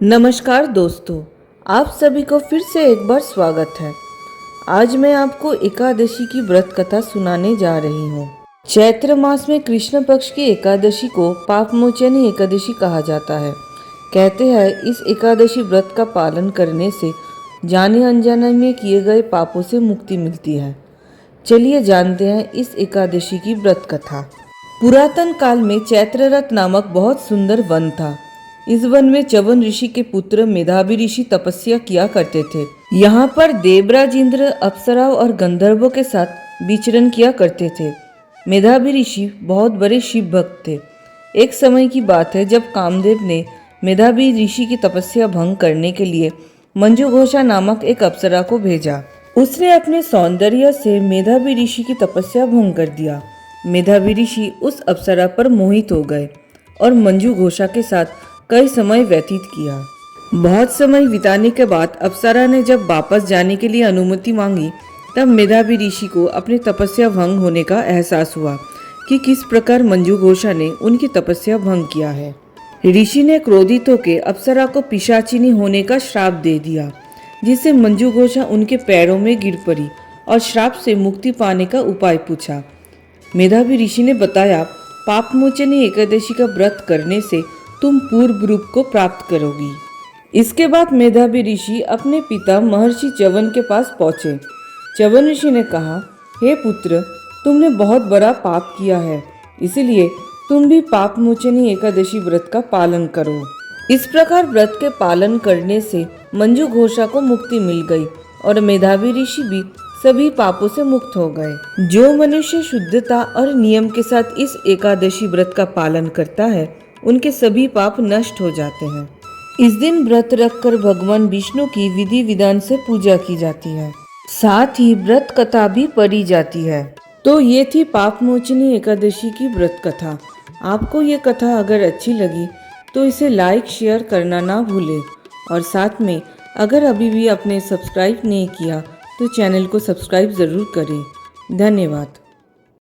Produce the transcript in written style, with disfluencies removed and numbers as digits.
नमस्कार दोस्तों, आप सभी को फिर से एक बार स्वागत है। आज मैं आपको एकादशी की व्रत कथा सुनाने जा रही हूँ। चैत्र मास में कृष्ण पक्ष की एकादशी को पापमोचनी एकादशी कहा जाता है। कहते हैं इस एकादशी व्रत का पालन करने से जाने अनजाने में किए गए पापों से मुक्ति मिलती है। चलिए जानते हैं इस एकादशी की व्रत कथा। पुरातन काल में चैत्ररथ नामक बहुत सुंदर वन था। इस वन में च्यवन ऋषि के पुत्र मेधावी ऋषि तपस्या किया करते थे। यहाँ पर देवराज इंद्र अप्सराओं और गंधर्वों के साथ विचरण किया करते थे। मेधावी ऋषि बहुत बड़े शिव भक्त थे। एक समय की बात है जब कामदेव ने मेधावी ऋषि की तपस्या भंग करने के लिए मंजुघोषा नामक एक अप्सरा को भेजा। उसने अपने सौंदर्य से मेधावी ऋषि की तपस्या भंग कर दिया। मेधावी ऋषि उस अप्सरा पर मोहित हो गए और मंजुघोषा के साथ कई समय व्यतीत किया। बहुत समय बिताने के बाद अप्सरा ने जब वापस जाने के लिए अनुमति मांगी, तब मेधावी ऋषि को अपनी तपस्या भंग होने का एहसास हुआ कि किस प्रकार मंजुघोषा ने उनकी तपस्या भंग किया है। ऋषि ने क्रोधित होकर अप्सरा को पिशाचिनी होने का श्राप दे दिया, जिससे मंजुघोषा उनके पैरों में गिर पड़ी और श्राप से मुक्ति पाने का उपाय पूछा। मेधावी ऋषि ने बताया, पापमोचनी एकादशी का व्रत करने से तुम पूर्व रूप को प्राप्त करोगी। इसके बाद मेधावी ऋषि अपने पिता महर्षि च्यवन के पास पहुंचे। च्यवन ऋषि ने कहा, हे पुत्र, तुमने बहुत बड़ा पाप किया है, इसलिए तुम भी पापमोचनी एकादशी व्रत का पालन करो। इस प्रकार व्रत के पालन करने से मंजुघोषा को मुक्ति मिल गई और मेधावी ऋषि भी सभी पापों से मुक्त हो गए। जो मनुष्य शुद्धता और नियम के साथ इस एकादशी व्रत का पालन करता है, उनके सभी पाप नष्ट हो जाते हैं। इस दिन व्रत रखकर भगवान विष्णु की विधि विधान से पूजा की जाती है। साथ ही व्रत कथा भी पढ़ी जाती है। तो ये थी पापमोचनी एकादशी की व्रत कथा। आपको ये कथा अगर अच्छी लगी तो इसे लाइक शेयर करना ना भूलें और साथ में अगर अभी भी आपने सब्सक्राइब नहीं किया तो चैनल को सब्सक्राइब ज़रूर करें। धन्यवाद।